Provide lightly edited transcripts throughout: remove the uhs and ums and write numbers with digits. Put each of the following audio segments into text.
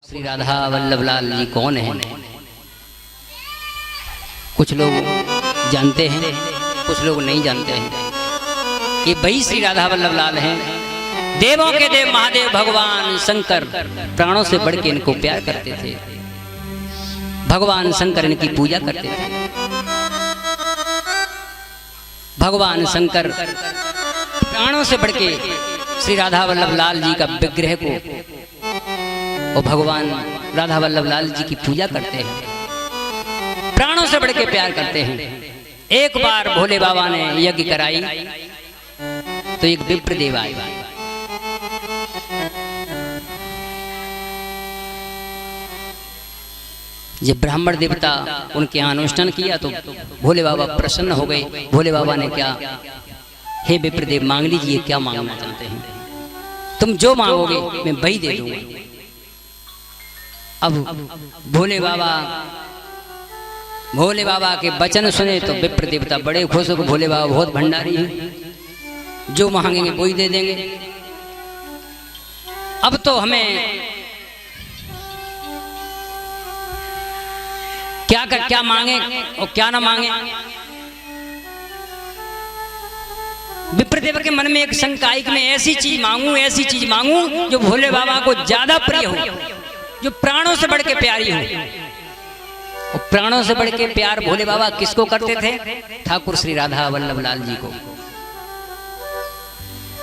श्री राधा वल्लभ लाल जी कौन है? कुछ लोग जानते हैं, कुछ लोग नहीं जानते हैं। ये वही श्री राधा वल्लभ लाल हैं। देवों के देव महादेव भगवान शंकर प्राणों से बढ़ के इनको प्यार करते थे। भगवान शंकर इनकी पूजा करते थे। भगवान शंकर प्राणों से बढ़ के श्री राधा वल्लभ लाल जी का विग्रह को और भगवान राधा वल्लभ लाल जी की पूजा करते हैं, प्राणों से बढ़ के प्यार करते हैं। एक बार भोले बाबा ने यज्ञ कराई तो एक विप्र देव आए। जब ब्राह्मण देवता उनके यहाँ अनुष्ठान किया तो भोले बाबा प्रसन्न हो गए। भोले बाबा ने क्या, हे विप्र देव मांग लीजिए, क्या मांगना चाहते हैं? तुम जो मांगोगे मैं वही दे दूंगा। अब भोले बाबा के वचन सुने तो विप्र देवता बड़े खुश हो। भोले बाबा बहुत भंडारी हैं, जो मांगेंगे वही दे देंगे। अब तो हमें क्या मांगे और क्या ना मांगे। विप्रदेव के मन में एक शंका आई कि मैं ऐसी चीज मांगू जो भोले बाबा को ज्यादा प्रिय हो, जो प्राणों से बढ़ के प्यारी हो। और प्राणों से बढ़ के प्यार भोले बाबा किसको करते थे? ठाकुर श्री राधा वल्लभ लाल जी को।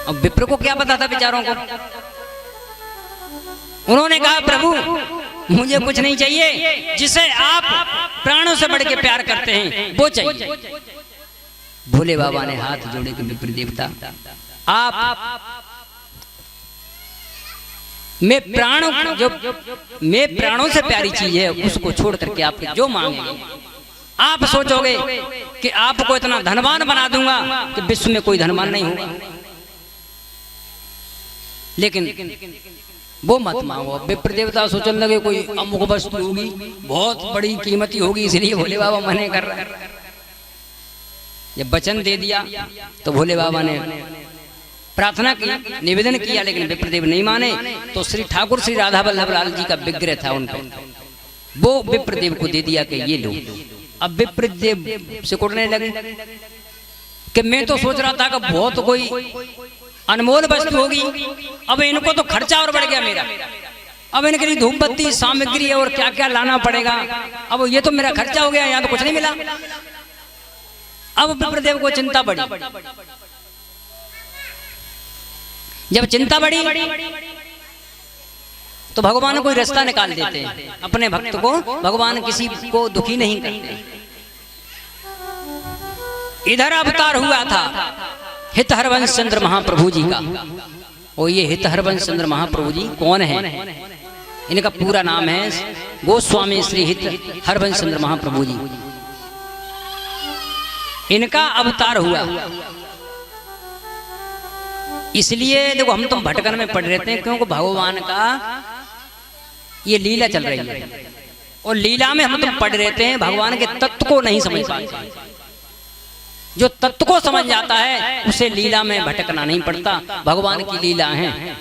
अब विप्र को क्या पता था बेचारों को। उन्होंने कहा प्रभु मुझे कुछ नहीं चाहिए, जिसे आप प्राणों से बढ़ के प्यार करते हैं वो चाहिए। भोले बाबा ने हाथ जोड़े कि विप्र देवता आप मैं प्राणों से प्यारी चीज है उसको छोड़ करके आप जो मांगेंगे, आप सोचोगे कि आपको इतना धनवान बना दूंगा कि विश्व में कोई धनवान नहीं होगा, लेकिन वो मत मांगो। विप्र देवता सोचने लगे कोई अमुक वस्तु होगी, बहुत बड़ी कीमती होगी, इसलिए भोले बाबा मने कर रहे हैं। जब वचन दे दिया तो भोले बाबा ने प्रार्थना की, निवेदन किया, लेकिन विप्रदेव नहीं माने। तो श्री ठाकुर श्री राधा वल्लभ लाल जी का विग्रह था उनका, वो विप्रदेव को दे दिया कि ये लो। अब विप्रदेव सिकुड़ने लगे कि मैं तो सोच रहा था कि बहुत कोई अनमोल वस्तु होगी, अब इनको तो खर्चा और बढ़ गया मेरा। अब इनके लिए धूप बत्ती सामग्री और क्या क्या लाना पड़ेगा। अब ये तो मेरा खर्चा हो गया, यहाँ तो कुछ नहीं मिला। अब विप्रदेव को चिंता बढ़ी। जब चिंता बढ़ी तो भगवान कोई रास्ता निकाल देते हैं। अपने भक्त को भगवान किसी को दुखी नहीं करते। इधर अवतार हुआ था हित हरवंश चंद्र महाप्रभु जी का। और ये हित हरवंश चंद्र महाप्रभु जी कौन है? इनका पूरा नाम है गोस्वामी श्री हित हरवंश चंद्र महाप्रभु जी। इनका अवतार हुआ इसलिए देखो हम तो भटकन में पड़ रहते हैं, क्योंकि भगवान का ये लीला चल रही है और लीला में हम तो पड़ रहते हैं। भगवान के तत्व को नहीं समझ पाते। जो तत्व को समझ जाता है उसे लीला में भटकना नहीं पड़ता। भगवान की लीला है।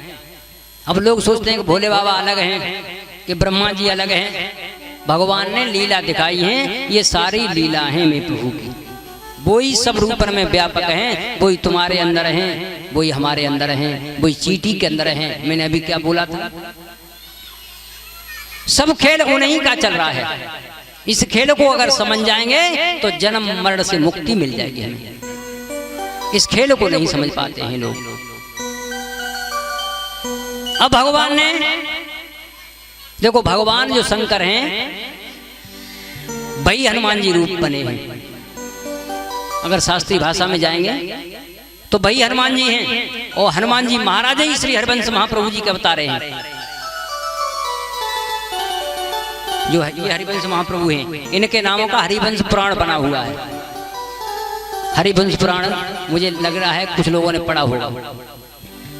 अब लोग सोचते हैं कि भोले बाबा अलग हैं, कि ब्रह्मा जी अलग हैं। भगवान ने लीला दिखाई है, ये सारी लीला है मैं प्रभु की। वही सब रूप में व्यापक हैं, वही तुम्हारे अंदर हैं, वही हमारे अंदर हैं, वही चींटी के अंदर हैं। मैंने अभी क्या बोला था? सब खेल उन्हीं का चल रहा है। इस खेल को अगर समझ जाएंगे तो जन्म मरण से मुक्ति मिल जाएगी हमें। इस खेल को नहीं समझ पाते हैं लोग। अब भगवान ने देखो, भगवान जो शंकर हैं वही हनुमान जी रूप बने हैं। अगर शास्त्रीय भाषा में जाएंगे तो वही हनुमान जी हैं। और हनुमान जी महाराज ही श्री हरवंश महाप्रभु जी के अवतार हैं। जो ये हरिवंश महाप्रभु हैं, इनके नामों का हरिवंश पुराण बना हुआ है। हरिवंश पुराण मुझे लग रहा है कुछ लोगों ने पढ़ा होगा।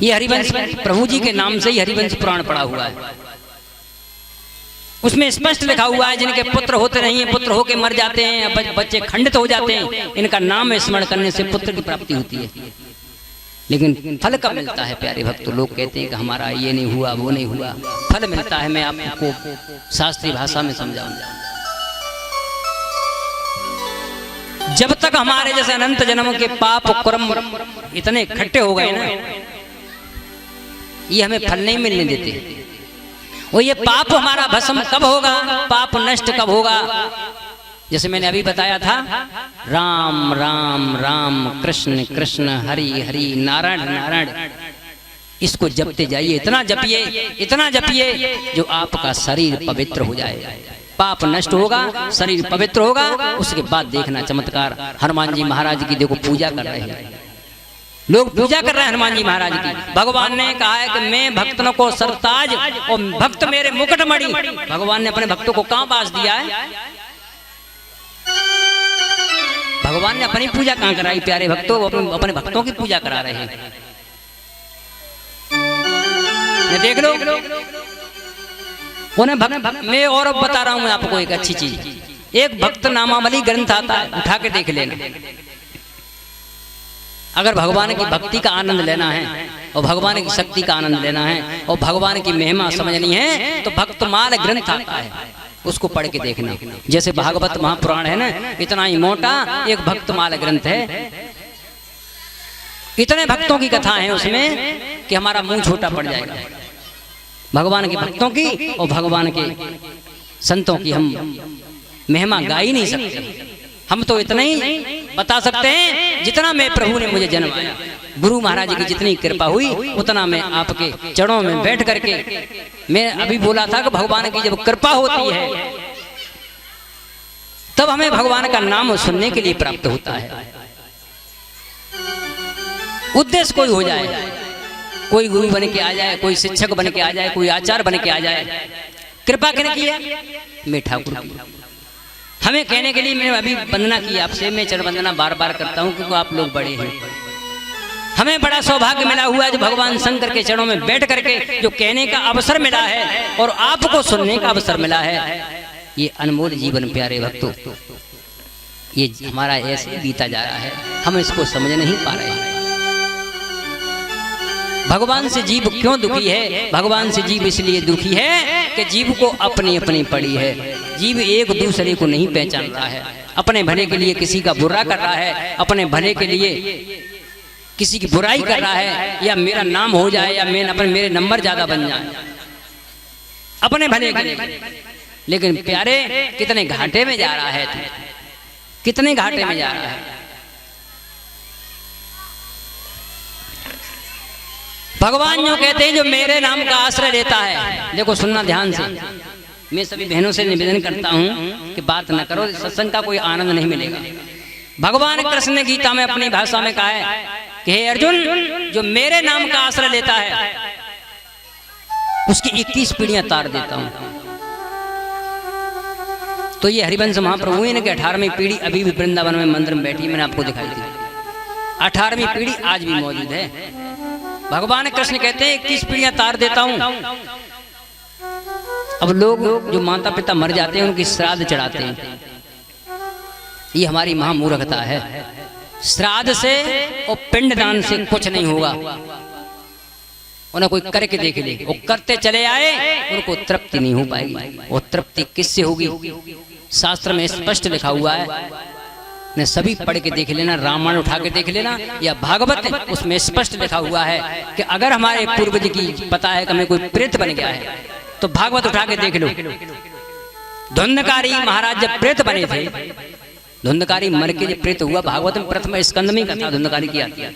ये हरिवंश प्रभु जी के नाम से ही हरिवंश पुराण पढ़ा हुआ है। उसमें स्पष्ट लिखा हुआ है जिनके पुत्र होते नहीं है, पुत्र होके मर जाते हैं, बच्चे खंडित हो जाते हैं, इनका नाम स्मरण करने से पुत्र की प्राप्ति होती है। लेकिन फल कब मिलता है प्यारे भक्तों? लोग कहते हैं कि हमारा ये नहीं हुआ, वो नहीं हुआ। फल मिलता है, मैं आपको शास्त्रीय भाषा में समझाऊंगा। जब तक हमारे जैसे अनंत जन्म के पाप कर्म इतने इकट्ठे हो गए ना, ये हमें फल नहीं मिलने देते। वो ये पाप हमारा भस्म कब होगा, पाप नष्ट कब होगा? जैसे मैंने अभी बताया था, राम राम राम, कृष्ण कृष्ण, हरि हरि, नारायण नारायण, इसको जपते जाइए, इतना जपिए, इतना जपिए जो आपका शरीर पवित्र हो जाए। पाप नष्ट होगा, शरीर पवित्र होगा, उसके बाद देखना चमत्कार। हनुमान जी महाराज की देखो पूजा कर रहे हैं, लोग पूजा कर रहे हैं हनुमान जी महाराज की। भगवान ने कहा है कि मैं भक्तों को सरताज और भक्त मेरे मुकुटमणि। भगवान ने अपने भक्तों को कहां बास दिया है? भगवान ने अपनी पूजा कहां कराई प्यारे भक्तों? अपने भक्तों की पूजा करा रहे हैं। ये देख लो, उन्हें मैं और बता रहा हूं मैं आपको एक अच्छी चीज। एक भक्त नामावली ग्रंथ आता है, उठा के देख लेना। अगर भगवान की भक्ति का आनंद लेना है और भगवान की शक्ति का आनंद लेना है और भगवान की महिमा समझनी है तो भक्तमाल ग्रंथ आता है, उसको पढ़ के देखना। जैसे भागवत महापुराण है ना, इतना ही मोटा एक भक्तमाल ग्रंथ है। इतने भक्तों की कथा है उसमें कि हमारा मुंह छोटा पड़ जाएगा। भगवान के भक्तों की और भगवान के संतों की हम महिमा गा ही नहीं सकते। हम तो इतना ही बता सकते हैं जितना मैं प्रभु ने मुझे जन्माया। गुरु महाराज की जितनी कृपा हुई उतना मैं आपके चरणों में बैठ करके, मैं अभी बोला था कि भगवान की जब कृपा होती है तब हमें भगवान का नाम सुनने के लिए प्राप्त होता है। उद्देश्य कोई हो जाए, कोई गुरु बन के आ जाए, कोई शिक्षक बन के आ जाए, कोई आचार्य बन के आ जाए, कृपा किसने की है? मैं ठाकुर की। हमें कहने के लिए मैंने अभी वंदना की आपसे, मैं चरण वंदना बार बार करता हूं क्योंकि आप लोग बड़े हैं। हमें बड़ा सौभाग्य मिला हुआ है जो भगवान शंकर के चरणों में बैठ करके जो कहने का अवसर मिला है और आपको सुनने का अवसर मिला है। ये अनमोल जीवन प्यारे भक्तों, ये हमारा ऐसे बीता जा रहा है, हम इसको समझ नहीं पा रहे हैं। भगवान से जीव क्यों दुखी है? भगवान से जीव इसलिए दुखी है कि जीव को अपनी अपनी पड़ी है। जीव एक दूसरे को नहीं पहचान रहा है, अपने भले के लिए किसी का बुरा कर रहा है, अपने भले के लिए किसी की बुराई कर रहा है, या मेरा नाम हो जाए या मेरे नंबर ज्यादा बन जाए, अपने भले के लिए। लेकिन प्यारे कितने घाटे में जा रहा है, कितने घाटे में जा रहा है। भगवान जो कहते हैं जो मेरे नाम का आश्रय लेता है, देखो सुनना ध्यान से, मैं सभी बहनों से निवेदन करता हूं कि बात न करो, सत्संग का कोई आनंद नहीं मिलेगा। भगवान कृष्ण ने गीता में अपनी भाषा में कहा है कि हे अर्जुन, जो मेरे नाम का आश्रय लेता है उसकी 21 पीढ़ियां तार देता हूं। तो ये हरिवंश महाप्रभु ने कि 18वीं पीढ़ी अभी भी वृंदावन में मंदिर में बैठी, मैंने आपको दिखाई दी। 18वीं पीढ़ी आज भी मौजूद है। भगवान कृष्ण कहते हैं 21 पीढ़ियां तार देता हूं। अब लोग जो माता पिता मर जाते हैं उनकी श्राद्ध चढ़ाते हैं, ये हमारी महामूर्खता है। श्राद्ध से और पिंडदान से कुछ नहीं होगा। उन्हें कोई करके देख ले, वो करते चले आए, उनको तृप्ति नहीं हो पाएगी। वो तृप्ति किससे होगी? शास्त्र में स्पष्ट लिखा हुआ है, ने सभी पढ़ के देख लेना, रामायण उठा के देख लेना या भागवत, उसमें स्पष्ट लिखा हुआ है कि अगर हमारे पूर्वज की पता है कि हमें कोई प्रेत बन गया है तो भागवत उठा के देख लो। धुंधकारी महाराज जब प्रेत बने थे, धुंधकारी मर के जब प्रेत हुआ, भागवत में प्रथम स्कंद में कथा धुंधकारी की आती है।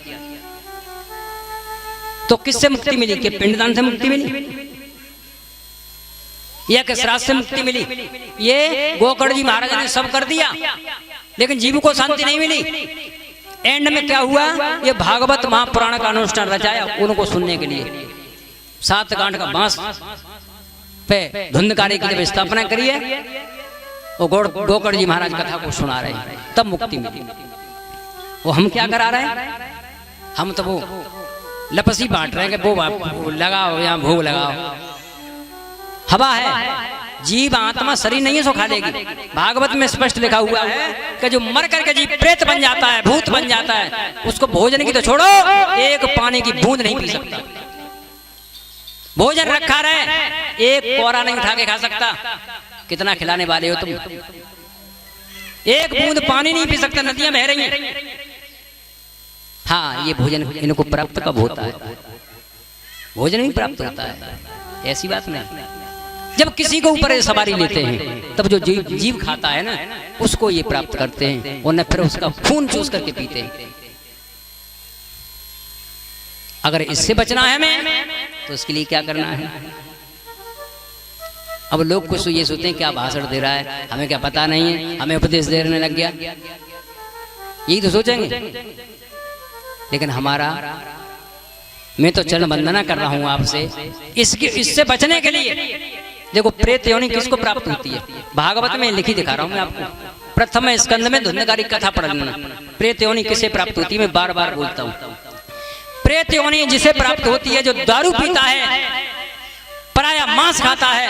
तो किससे मुक्ति मिली? कि पिंडदान से मुक्ति मिली या कि श्राद्ध से मुक्ति मिली? ये गोकर्ण जी महाराज ने सब कर दिया, लेकिन जीव को शांति नहीं मिली। एंड में क्या हुआ? ये भागवत महापुराण का अनुष्ठान रचाया उनको सुनने के लिए। 7 गांठ का बांस पे धुंधकारी की जब स्थापना करी है, वो गोकर्ण जी महाराज कथा को सुना रहे हैं, तब मुक्ति मिली। वो हम क्या करा रहे हैं? हम तो वो लपसी बांट रहे हैं कि वो लगाओ, यहाँ भोग लगाओ। हवा है, जीव आत्मा शरीर नहीं है सो खा लेगी। भागवत में स्पष्ट लिखा हुआ है कि जो मर करके जीव प्रेत बन जाता है, भूत बन जाता है, उसको भोजन की तो छोड़ो, एक पानी की बूंद नहीं पी सकता। भोजन रखा रहे, एक कोरा नहीं उठा के खा सकता। कितना खिलाने वाले हो तुम, एक बूंद पानी नहीं पी सकता, नदियां बह रही हैं। हाँ, ये भोजन इनको प्राप्त कब होता है? भोजन भी प्राप्त होता है, ऐसी बात नहीं। जब किसी को ऊपर सवारी लेते हैं तब जो जीव खाता है ना, उसको ये प्राप्त करते हैं, और न फिर उसका खून चूस करके पीते हैं। अगर इससे बचना है हमें तो उसके लिए क्या करना है? अब लोग कुछ ये सोचते हैं क्या भाषण दे रहा है, हमें क्या पता नहीं है, हमें उपदेश देने लग गया, यही तो सोचेंगे। लेकिन हमारा, मैं तो चरण वंदना कर रहा हूं आपसे, इससे बचने के लिए देखो, प्रेत योनि किसको प्राप्त होती है? भागवत में लिखी दिखा रहा हूं मैं आपको। प्रथम स्कंद में धुंधकारी कथा पढ़ लेना। प्रेत योनि किसे प्राप्त होती है? मैं बार बार बोलता हूं। प्रेत योनि जिसे प्राप्त होती है जो दारू पीता है, पराया मांस खाता है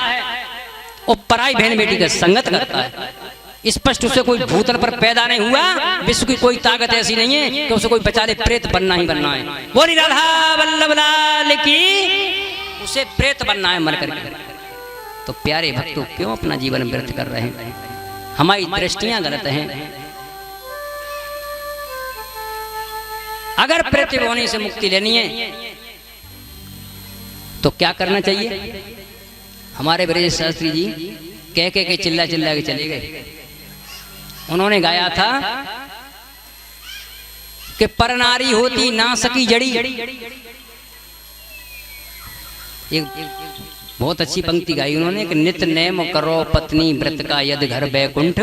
और पराई बहन बेटी का संगत करता है। स्पष्ट उसे कोई भूतल पर पैदा नहीं हुआ, विश्व की कोई ताकत ऐसी नहीं है कि उसे कोई बचा ले, प्रेत बनना ही बनना है। बोली राधा वल्लभ लाल की, उसे प्रेत बनना है मर करके। तो प्यारे भक्तों, क्यों अपना जीवन व्यर्थ कर रहे हैं? हमारी दृष्टियां गलत हैं। अगर प्रेत होने से मुक्ति लेनी है तो क्या करना चाहिए? हमारे ब्रजेश शास्त्री जी कह के चिल्ला चिल्ला के चले गए। उन्होंने गाया था कि पर नारी होती ना सकी जड़ी। एक बहुत अच्छी पंक्ति गाई उन्होंने कि नित नेम करो पत्नी व्रत का यदि घर बैकुंठ,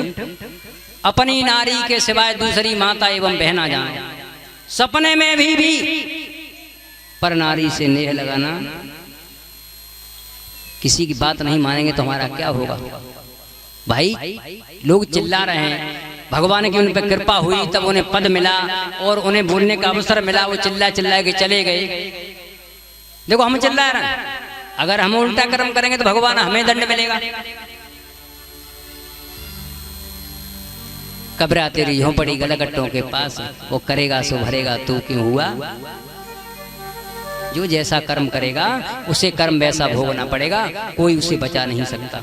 अपनी नारी के सिवाय दूसरी माता एवं बहना जाए। सपने में भी पर नारी से नेह लगाना। किसी की बात नहीं मानेंगे तो हमारा क्या होगा? भाई लोग चिल्ला रहे हैं, भगवान की उन पर कृपा हुई तब उन्हें पद मिला और उन्हें बोलने का अवसर मिला, वो चिल्ला चिल्ला के चले गए। देखो हम चिल्ला रहे हैं, अगर हम उल्टा कर्म करेंगे तो भगवान हमें दंड मिलेगा। कब्र तेरी झोंपड़ी गलगट्टों के पास, वो करेगा सो भरेगा तू क्यों हुआ। जो जैसा कर्म करेगा उसे कर्म वैसा भोगना पड़ेगा, कोई उसे बचा नहीं सकता।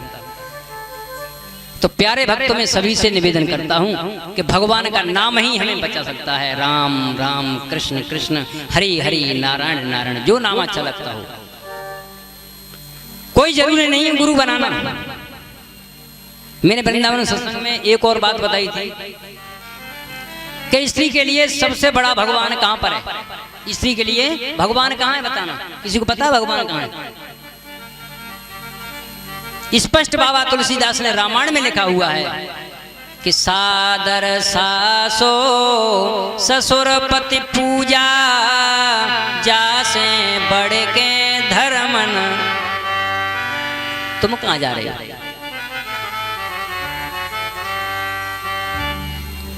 तो प्यारे भक्तों में सभी से निवेदन करता हूं कि भगवान का नाम ही हमें बचा सकता है। राम राम कृष्ण कृष्ण हरि हरि नारायण नारायण, जो नाम अच्छा लगता हो। कोई जरूरी नहीं है गुरु बनाना। मैंने वृंदावन सत्संग में एक और बात बताई थी कि स्त्री के लिए सबसे बड़ा भगवान कहां पर है? स्त्री के लिए भगवान कहां है बताना, किसी को पता है भगवान कहां है? स्पष्ट बाबा तुलसीदास ने रामायण में लिखा हुआ है कि सादर सासो ससुर पति पूजा, जासे बढ़ के धर्मन। तुम कहां जा रहे हो?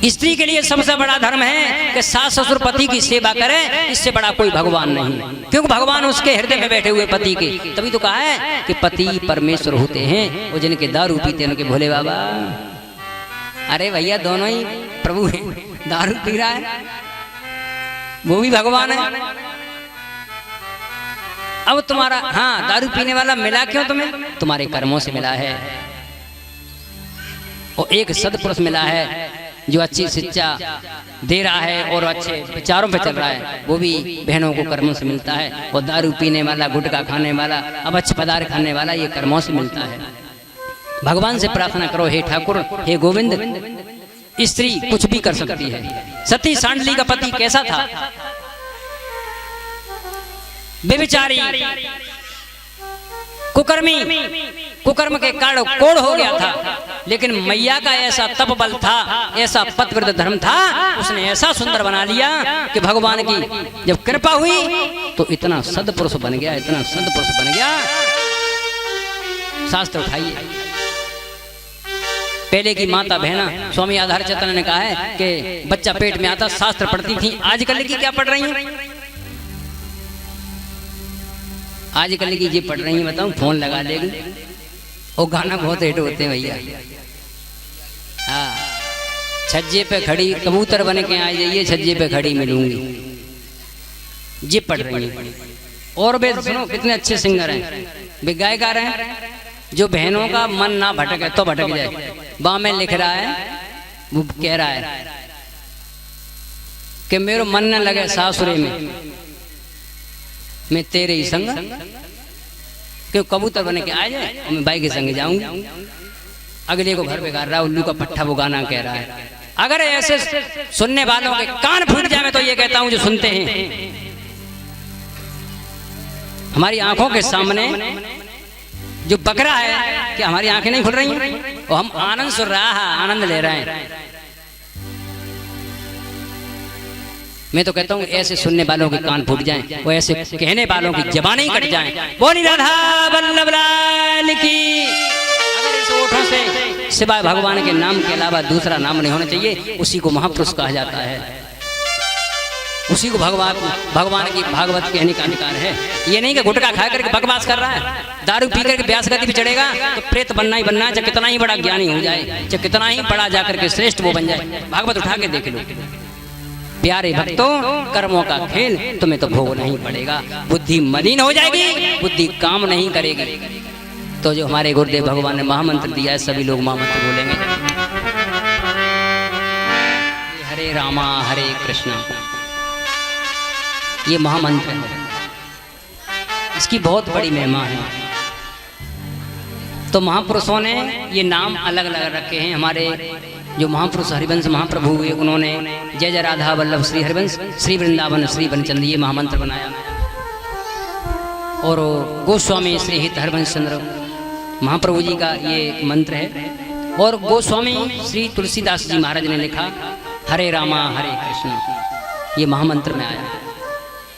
स्त्री के लिए सबसे बड़ा धर्म है कि सास ससुर पति की सेवा करे, इससे बड़ा कोई भगवान नहीं। क्योंकि भगवान उसके हृदय में बैठे हुए पति के। तभी तो कहा है कि पति परमेश्वर होते हैं और जिनके दारू पीते हैं उनके भोले बाबा। अरे भैया दोनों ही प्रभु हैं। दारू पी रहा है वो भी भगवान है। अब तुम्हारा, हाँ, दारू पीने वाला मिला क्यों तुम्हें? तुम्हारे कर्मों से मिला है। और एक सदपुरुष मिला है जो अच्छी शिक्षा दे रहा है और अच्छे विचारों पे चल रहा है, वो भी बहनों को कर्मों से मिलता है। और दारू पीने वाला, गुटखा खाने वाला, अभक्ष्य पदार्थ खाने वाला, ये कर्मों से मिलता है। भगवान से प्रार्थना करो, हे ठाकुर, हे गोविंद, स्त्री कुछ भी कर सकती है। सती सांडली का पति कैसा था? बेविचारी, कुकर्मी, कुकर्म के कारण कोढ़ हो गया था। लेकिन मैया का ऐसा तप बल था, ऐसा पतिव्रत धर्म था, उसने ऐसा सुंदर बना लिया कि भगवान की जब कृपा हुई तो इतना सदपुरुष बन गया, इतना सदपुरुष बन गया। शास्त्र उठाइए। पहले की माता बहना, स्वामी आधार चैतन्य ने कहा है कि बच्चा पेट में आता शास्त्र पढ़ती थी। आजकल की क्या पढ़ रही हैं? आजकल की जी पढ़ रही हैं, बताऊं, फोन लगा देगी, वो गाना बहुत हिट होते हैं भैया। हाँ, छज्जे पे खड़ी कबूतर बन के आ जाइए, छज्जे पे खड़ी मिलूंगी, ये पढ़ रही है। और वे सुनो कितने अच्छे सिंगर हैं, वे गाय गा रहे हैं, जो बहनों का मन ना भटके तो भटक जाए। वहां में लिख रहा है, वो कह रहा है कि मेरा मन न लगे सासुरे में, मैं तेरे ही संग, क्यों कबूतर बने के आ जाए और मैं भाई के संग जाऊंगी। अगले को घर पे गा रहा, उल्लू का पट्टा वो गाना कह रहा है। अगर ऐसे सुनने वालों के कान फूट जाए, मैं तो ये कहता हूं जो सुनते हैं, हमारी आंखों के सामने जो बक रहा है कि हमारी आंखें नहीं खुल रही हैं और हम आनंद सुन रहा है, आनंद ले रहे हैं। मैं तो कहता हूँ ऐसे सुनने वालों के कान फूट जाएं, वो ऐसे कहने वालों की जबानें ही कट जाएं। बोली राधा वल्लभ लाल की। अगर इस ओठों से सिवाय भगवान के नाम के अलावा दूसरा नाम नहीं होना चाहिए, उसी को महापुरुष कहा जाता है, उसी को भगवान की भागवत कहने का अधिकार है। ये नहीं कि गुटखा खा करके बकवास कर रहा है, दारू पी करके ब्यास गति पे चढ़ेगा तो प्रेत बनना ही बनना है, चाहे कितना ही बड़ा ज्ञानी हो जाए, चाहे कितना ही बड़ा जाकर के श्रेष्ठ वो बन जाए। भागवत उठा के देख लो। प्यारे भक्तों, कर्मों का खेल तुम्हें तो भोगना ही पड़ेगा। बुद्धि मलिन हो जाएगी, बुद्धि काम नहीं करेगी। तो जो हमारे गुरुदेव भगवान ने महामंत्र दिया है, सभी लोग महामंत्र बोलेंगे, हरे रामा हरे कृष्णा। ये महामंत्र है, इसकी बहुत बड़ी महिमा है। तो महापुरुषों ने ये नाम अलग अलग रखे हैं। हमारे जो महापुरुष हरिवंश महाप्रभु हुए, उन्होंने जय जय राधा वल्लभ श्री हरिवंश श्री वृंदावन श्री वनचंद ये महामंत्र बनाया। और गोस्वामी श्री हित हरिवंश चंद्र महाप्रभु जी का ये मंत्र है। और गोस्वामी श्री तुलसीदास जी महाराज ने लिखा हरे रामा हरे कृष्ण, ये महामंत्र में आया।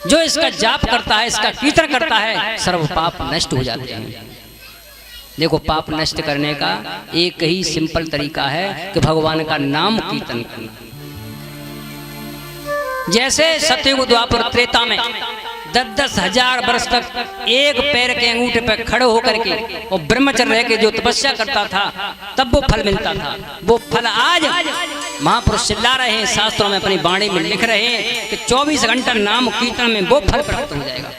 जो इसका जाप करता है, इसका कीर्तन करता है, सर्व पाप नष्ट हो जाते हैं। देखो, पाप नष्ट करने का एक ही सिंपल तरीका है कि भगवान का नाम कीर्तन करना। जैसे सतयुग द्वापर त्रेता में 10-10 हजार वर्ष तक एक पैर के अंगूठे पर खड़े होकर के और ब्रह्मचर्य रह के जो तपस्या करता था, तब वो फल मिलता था। वो फल आज महापुरुष चिल्ला रहे हैं, शास्त्रों में अपनी वाणी में लिख रहे हैं कि 24 घंटा नाम कीर्तन में वो फल प्राप्त हो जाएगा।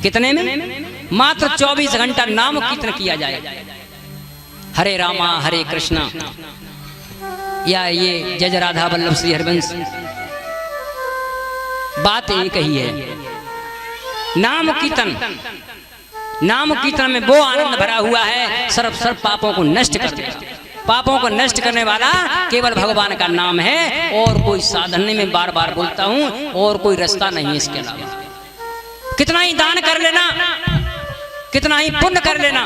कितने में? मात्र 24 घंटा नाम कीर्तन किया जाए, हरे रामा हरे कृष्णा या ये जय जय राधा वल्लभ श्री हरिवंश। बात एक ही है, नाम कीर्तन। नाम कीर्तन में वो आनंद भरा हुआ है, सर्व पापों को नष्ट कर देगा। पापों को नष्ट करने वाला केवल भगवान का नाम है, और कोई साधन नहीं। मैं बार बार बोलता हूं, और कोई रास्ता नहीं है इसके अलावा। कितना ही दान कर लेना, कितना ही पुण्य कर लेना,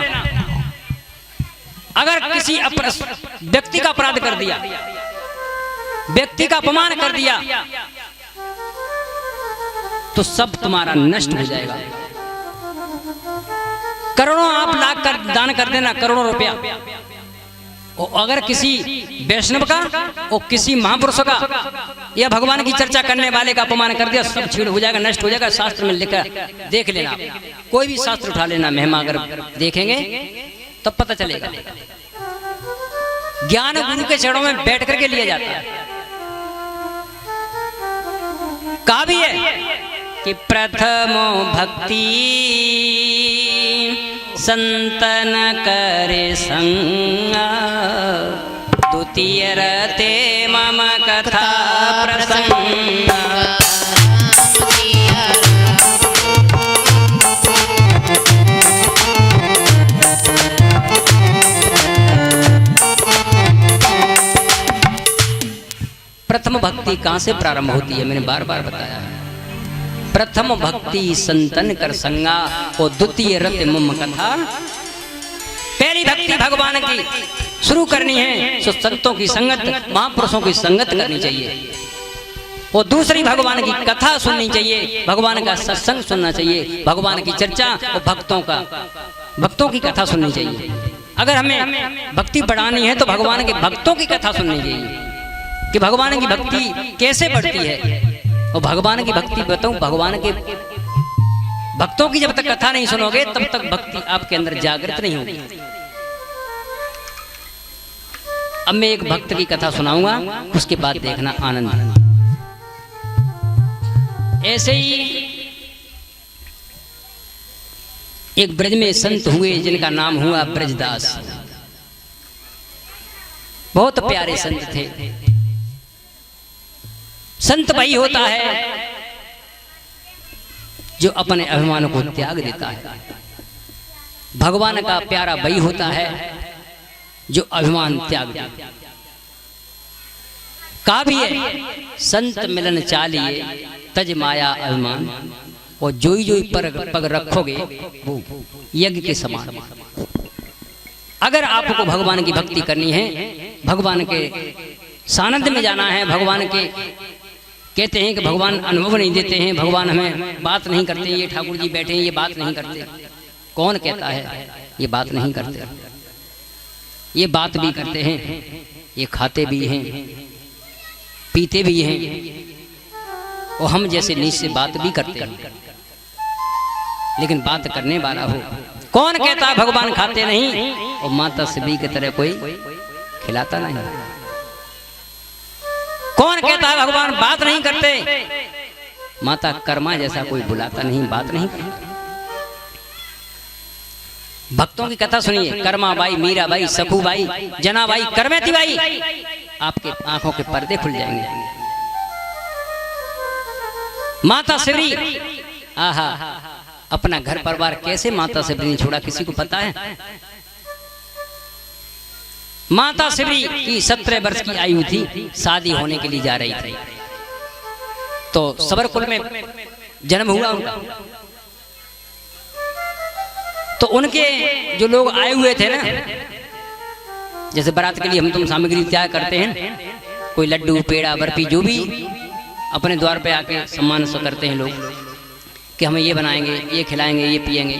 अगर किसी व्यक्ति का अपराध कर दिया, व्यक्ति का अपमान कर दिया, तो सब तुम्हारा नष्ट हो जाएगा। करोड़ों आप लाख कर दान कर देना, करोड़ों रुपया, और अगर किसी वैष्णव का और किसी महापुरुष का या भगवान की चर्चा करने वाले का अपमान कर दिया, सब छीड़ हो जाएगा, नष्ट हो जाएगा। शास्त्र में लिखा, देख लेना, कोई भी शास्त्र उठा लेना, महिमा अगर देखेंगे तब पता चलेगा। ज्ञान गुरु के चरणों में बैठ करके लिया जाता है। कहा भी है कि प्रथमो भक्ति संतन करे संगा, द्वितीय रते मम कथा प्रसंग। प्रथम भक्ति कहां से प्रारंभ होती है? मैंने बार बार बताया है। प्रथम भक्ति संतन कर संगा और द्वितीय रत मम कथा। पहली भक्ति भगवान की शुरू करनी है तो संतों की संगत, महापुरुषों की संगत करनी चाहिए, और दूसरी भगवान की कथा सुननी चाहिए, भगवान का सत्संग सुनना चाहिए, भगवान की चर्चा और भक्तों की कथा सुननी चाहिए। अगर हमें भक्ति बढ़ानी है तो भगवान के भक्तों की कथा सुननी चाहिए कि भगवान की भक्ति कैसे बढ़ती है। और भगवान की भक्ति बताऊं, भगवान के भक्तों की जब तक कथा नहीं सुनोगे तब तक भक्ति आपके अंदर जागृत नहीं होगी। अब मैं एक भक्त की कथा सुनाऊंगा, उसके बाद देखना आनंद। ऐसे ही एक ब्रज में संत हुए जिनका नाम हुआ ब्रजदास। बहुत प्यारे संत थे। संत वही होता है जो अपने अभिमान को त्याग देता है। भगवान का प्यारा वही होता है जो अभिमान त्याग देता है। कहा भी है, संत मिलन चालिए तज माया अभिमान, और जोई जोई पग रखोगे वो यज्ञ के समान। अगर आपको भगवान की भक्ति करनी है, भगवान के सानिध्य में जाना है, भगवान के कहते हैं कि भगवान अनुभव नहीं देते हैं, भगवान हमें बात नहीं करते, ये ठाकुर जी बैठे हैं ये बात नहीं करते। कौन कहता है ये बात नहीं करते? ये बात भी करते हैं, ये खाते भी हैं, पीते भी हैं, और हम जैसे नीच से बात भी करते हैं। लेकिन बात करने वाला हो, कौन कहता है भगवान खाते नहीं और माता शिवरी की तरह कोई खिलाता नहीं? कौन कहता है भगवान बात नहीं करते, माता कर्मा जैसा कोई बुलाता नहीं, बात नहीं करता? भक्तों की कथा सुनिए, कर्मा बाई, मीरा बाई, सखू बाई, जना बाई, करमेती बाई, आपके आंखों के पर्दे खुल जाएंगे। माता शिवरी, आहा, अपना घर परिवार कैसे माता शिवरी ने छोड़ा, किसी को पता है? माता शिवरी की 17 वर्ष की आयु थी, शादी होने के लिए जा रही थी, तो सबर कुल में जन्म हुआ उनका। तो उनके जो लोग आए हुए थे ना, जैसे बारात के लिए हम तुम सामग्री तैयार करते हैं, कोई लड्डू पेड़ा बर्फी जो भी अपने द्वार पे आके सम्मान से करते हैं लोग कि हमें ये बनाएंगे, ये खिलाएंगे, ये पिएंगे।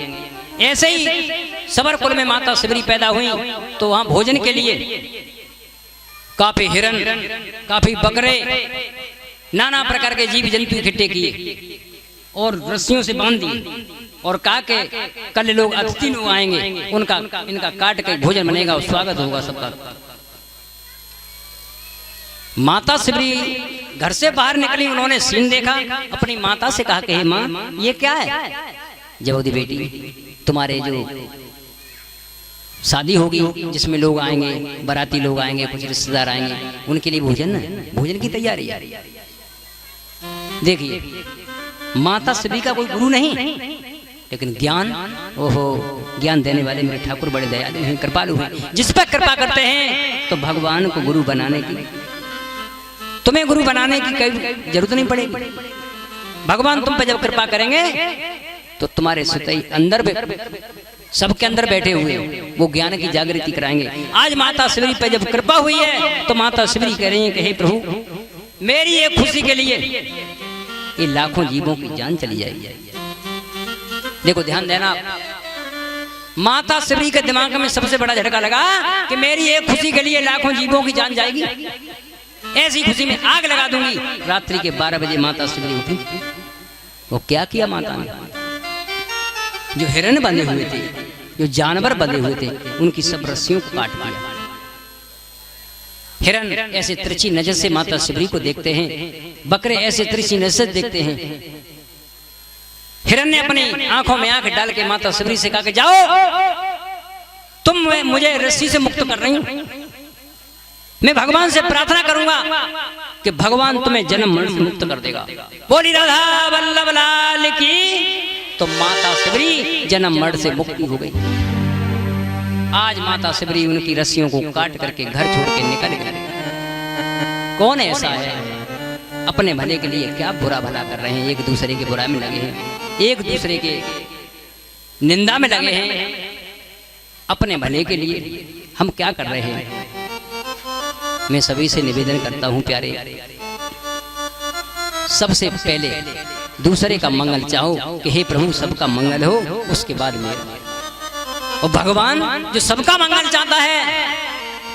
ऐसे ही सबर कुल में माता शिवरी पैदा हुई, तो वहां भोजन के लिए काफी हिरन, काफी बकरे, नाना प्रकार के जीव जंतु इकट्ठे किए और रस्सियों से बांध दिए और कहा कि कल लोग अतिथि लोग आएंगे, उनका इनका काट के भोजन बनेगा और स्वागत होगा सबका। माता शिवरी घर से बाहर निकली, उन्होंने सीन देखा, अपनी माता से कहा कि हे माँ ये क्या है? जबोदी बेटी, तुम्हारे जो शादी होगी जिसमें लोग आएंगे, बाराती लोग आएंगे, कुछ रिश्तेदार आएंगे, उनके लिए भोजन है, भोजन की तैयारी है। देखिए, माता शिवरी का कोई गुरु नहीं, लेकिन ज्ञान, ओहो, ज्ञान देने वाले मेरे ठाकुर बड़े दयालु हैं, कृपालु हैं। जिस पर कृपा करते हैं तो भगवान को गुरु बनाने की, तुम्हें गुरु बनाने की कोई जरूरत नहीं पड़ेगी। भगवान तुम पे जब कृपा करेंगे तो तुम्हारे सुतई अंदर सबके अंदर बैठे हुए वो ज्ञान की जागृति कराएंगे। आज माता शिवरी पे जब कृपा हुई है तो माता शिवरी कह रही है कि हे प्रभु, मेरी ये खुशी के लिए ये लाखों जीवों की जान चली जाएगी। देखो ध्यान देना, माता शिवरी के दिमाग में सबसे बड़ा झटका लगा कि मेरी एक खुशी के लिए लाखों जीवों की जान जाएगी, ऐसी खुशी में आग लगा दूंगी। रात्रि के 12 बजे माता शिवरी उठी। वो क्या किया माता ने? जो हिरन बंधे हुए थे, जो जानवर बंधे हुए थे, उनकी सब रस्सियों को काट दिया। हिरन ऐसे तिरछी नजर से माता शिवरी को देखते हैं, बकरे ऐसे तिरछी नजर से देखते हैं। हिरन ने अपनी आंखों में आंख डाल के माता शिवरी से कहा कि जाओ, तुम मुझे रस्सी से मुक्त कर रही हो, मैं भगवान से प्रार्थना करूंगा कि भगवान तुम्हें जन्म मरण से मुक्त कर देगा। बोली राधा वल्लभ लाल की। तो माता शिवरी जन्म मरण से मुक्ति हो गई। आज माता शिवरी उनकी रस्सियों को काट करके घर छोड़ के निकल गए। कौन ऐसा है अपने भले के लिए क्या बुरा भला कर रहे हैं, एक दूसरे के बुराई में लगे हैं, एक दूसरे के निंदा में लगे हैं। अपने भले के लिए हम क्या कर रहे हैं? मैं सभी से निवेदन करता हूं प्यारे, सबसे पहले दूसरे का मंगल चाहो कि हे प्रभु सबका मंगल हो, उसके बाद मेरा। और भगवान जो सबका मंगल चाहता है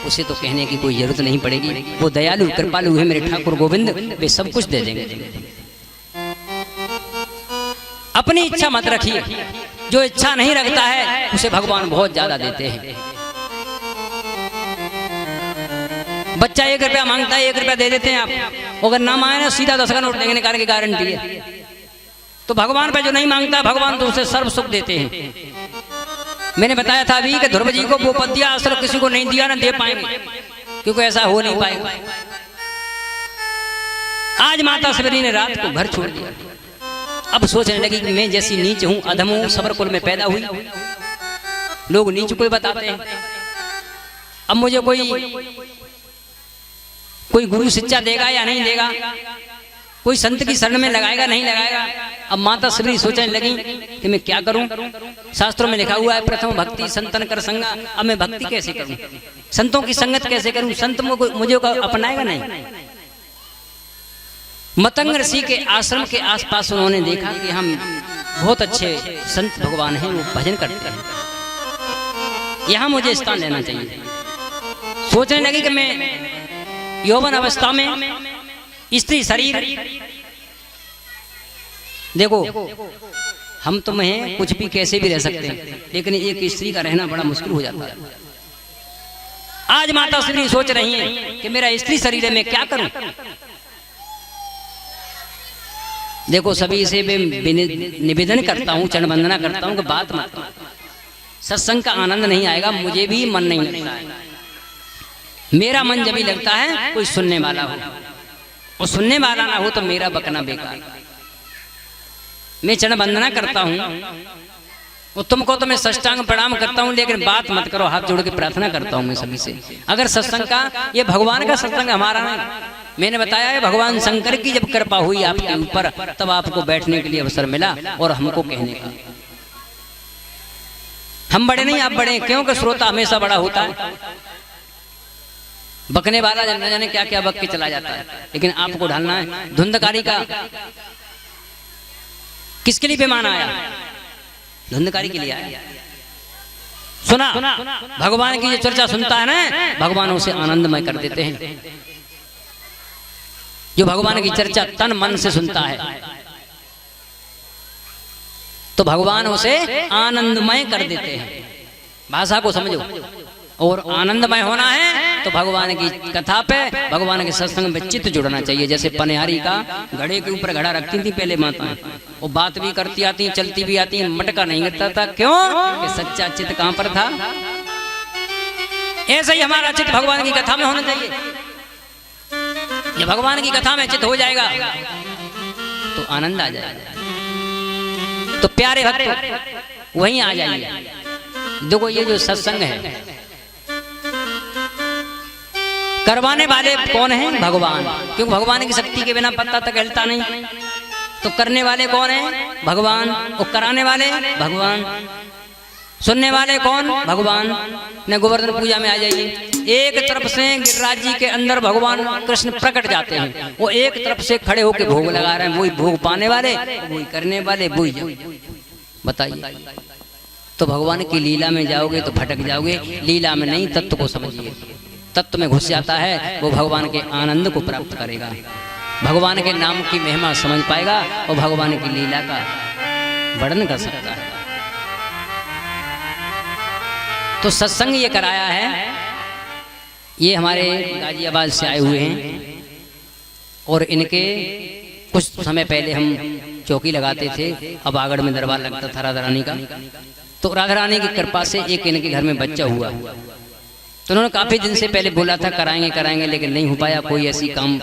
उसे तो कहने की कोई जरूरत नहीं पड़ेगी। वो दयालु कृपालु है मेरे ठाकुर गोविंद, वे सब कुछ दे देंगे। अपनी इच्छा मत रखिए, जो इच्छा नहीं रखता है उसे भगवान बहुत ज्यादा देते हैं। बच्चा 1 रुपया मांगता है, 1 रुपया दे देते हैं आप, अगर ना मांगे ना सीधा 10 का नोट देंगे, निकाल के गारंटी है। तो भगवान पे जो नहीं मांगता, भगवान तो उसे सर्व सुख देते हैं। मैंने बताया था अभी कि ध्रुव जी को वो पद दिया, असर किसी को नहीं दिया, ना दे पाएंगे, क्योंकि ऐसा हो नहीं पाएगा। आज माता सबरी ने रात को घर छोड़ दिया। अब सोचने लगी कि मैं जैसी नीच हूं, अधम हूं, सबर कुल में पैदा हुई, लोग नीच को बताते हैं। अब मुझे कोई गुरु शिक्षा देगा या नहीं देगा, कोई संत की शरण में लगाएगा नहीं लगाएगा। अब माता सबरी सोचने लगी कि मैं क्या करूं। शास्त्रों में लिखा हुआ है प्रथम भक्ति संतन कर संगा। अब मैं भक्ति कैसे करूं, संतों की संगत कैसे करूं, संत मुझे अपनाएगा नहीं। मतंग ऋषि के आश्रम के आसपास उन्होंने देखा कि हम बहुत अच्छे संत भगवान हैं, वो भजन करते हैं, यहां मुझे स्थान लेना चाहिए। सोचने लगी कि मैं यौवन अवस्था में स्त्री शरीर, देखो हम तो हैं कुछ भी कैसे भी रह सकते हैं, लेकिन एक स्त्री का रहना बड़ा मुश्किल हो जाता है। आज माता श्री सोच रही हैं कि मेरा स्त्री शरीर है, मैं क्या करूं। देखो सभी से मैं निवेदन करता हूं, चरण वंदना करता हूं कि बात मत करो, सत्संग का आनंद नहीं आएगा, मुझे भी मन नहीं लगता है। मेरा मन जब भी लगता है कोई सुनने वाला हो, और सुनने वाला ना हो तो मेरा बकना बेकार। मैं चरण वंदना करता हूं और तुमको तो मैं साष्टांग प्रणाम करता हूं, लेकिन बात मत करो, हाथ जोड़ के प्रार्थना करता हूं मैं सभी से। अगर सत्संग का, ये भगवान का सत्संग हमारा नहीं। मैंने बताया है भगवान शंकर की जब कृपा हुई आपके ऊपर, तब आपको बैठने के लिए अवसर मिला और हमको कहने का। हम बड़े नहीं, आप बड़े, क्योंकि श्रोता हमेशा बड़ा होता है। बकने वाला न जाने क्या क्या बक के चला जाता है, लेकिन आपको ढालना है। धुंधकारी का किसके लिए पैमाना आया, धुंधकारी के लिए आया। सुना भगवान की जो चर्चा सुनता है ना, भगवान उसे आनंदमय कर देते हैं। जो भगवान की चर्चा तन मन से सुनता है तो भगवान उसे आनंदमय कर देते हैं। भाषा को समझो। और आनंदमय होना है तो भगवान की कथा पे, भगवान के सत्संग में चित्त जुड़ना चाहिए। जैसे पनिहारी का घड़े के ऊपर घड़ा रखती थी पहले माताएं, वो बात भी करती आती, चलती भी आती, मटका नहीं गिरता था। क्यों कि सच्चा चित्त कहां पर था। ऐसा ही हमारा चित्त भगवान की कथा में होना चाहिए। जब भगवान की कथा में चित्त हो जाएगा तो आनंद आ जाएगा। तो प्यारे भक्त वहीं आ जाइए। देखो ये जो सत्संग है, करवाने वाले कौन हैं, भगवान। क्योंकि भगवान की शक्ति के बिना पत्ता तक हिलता नहीं। तो करने वाले कौन हैं, भगवान। और कराने वाले भगवान। सुनने वाले कौन, भगवान। ने गोवर्धन पूजा में आ जाइए, एक तरफ से गिरिराज जी के अंदर भगवान कृष्ण प्रकट जाते हैं, वो एक तरफ से खड़े होकर भोग लगा रहे हैं। वही भोग पाने वाले, वही करने वाले, वही। बताइए, तो भगवान की लीला में जाओगे तो भटक जाओगे। लीला में नहीं, तत्व को समझिए। तत्व में घुस जाता है वो भगवान के आनंद को प्राप्त करेगा, भगवान के नाम की महिमा समझ पाएगा और भगवान की लीला का वर्णन कर सकता है। तो सत्संग ये कराया है। ये हमारे गाजियाबाद से आए हुए हैं और इनके कुछ समय पहले हम चौकी लगाते थे। अब आगड़ में दरबार लगता था राधा रानी का। तो राधा रानी की कृपा से एक इनके घर में बच्चा हुआ। तो उन्होंने काफी दिन से पहले बोला था कराएंगे कराएंगे, लेकिन नहीं हो पाया। कोई ऐसी काम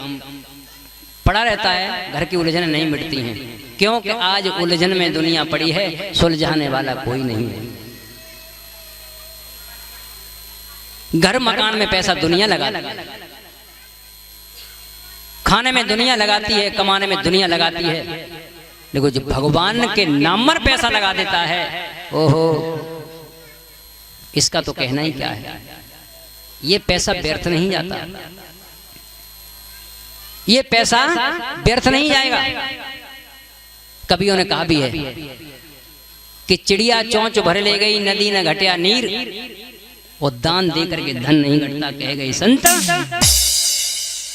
पड़ा रहता है, घर की उलझनें नहीं मिटती हैं। क्योंकि आज उलझन में दुनिया पड़ी है, सुलझाने वाला कोई नहीं है। घर मकान में पैसा दुनिया लगाती है, खाने में दुनिया लगाती है, कमाने में दुनिया लगाती है, लेकिन जो भगवान के नाम पर पैसा लगा देता है, ओहो, इसका तो कहना ही क्या है। ये पैसा व्यर्थ नहीं जाता, ये पैसा व्यर्थ नहीं जाएगा। कवियों ने कहा भी है कि चिड़िया चोंच भर ले गई, नदी न घटिया नीर, और दान दे करके धन नहीं घटता, कह गई संत।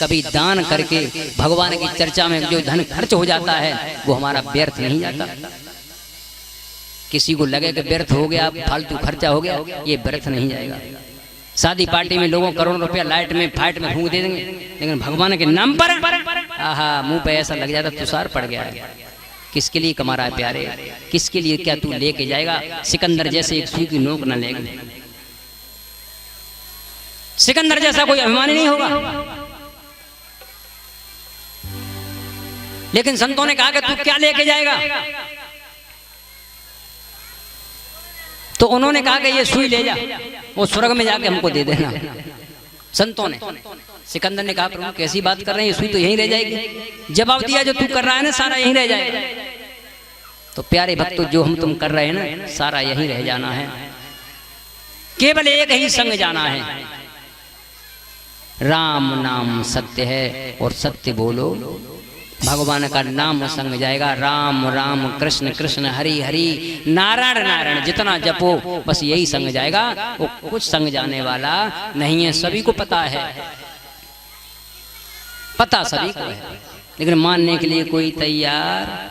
कभी दान करके भगवान की चर्चा में जो धन खर्च हो जाता है वो हमारा व्यर्थ नहीं जाता। किसी को लगे कि व्यर्थ हो गया, फालतू खर्चा हो गया, ये व्यर्थ नहीं जाएगा। शादी पार्टी में लोगों करोड़ों रुपया लाइट में फाइट में फूंक दे देंगे, लेकिन भगवान के नाम पर आहा मुंह पे ऐसा लग जाता तुषार पड़ गया। किसके लिए कमा रहा है प्यारे, किसके लिए क्या तू लेके जाएगा? सिकंदर जैसे एक सुई की नोक न लेंगे। सिकंदर जैसा कोई अभिमानी नहीं होगा। लेकिन संतों ने कहा कि तू क्या लेके जाएगा? तो उन्होंने कहा कि ये सुई ले जा, वो स्वर्ग में जाके हमको दे देना। संतों ने, सिकंदर ने कहा प्रभु कैसी बात कर रहे हैं, ये सुई तो यहीं रह जाएगी। जवाब दिया जो तू कर रहा है ना सारा यहीं रह जाएगा। तो प्यारे भक्तों जो हम तुम कर रहे हैं ना सारा यहीं रह जाना है, केवल एक ही संग जाना है। राम नाम सत्य है और सत्य बोलो, भगवान का नाम संग जाएगा। राम राम कृष्ण कृष्ण हरि हरि नारायण नारायण जितना जपो बस यही संग जाएगा। वो कुछ संग जाने वाला नहीं है, सभी को पता है, पता सभी को है, लेकिन मानने के लिए कोई तैयार।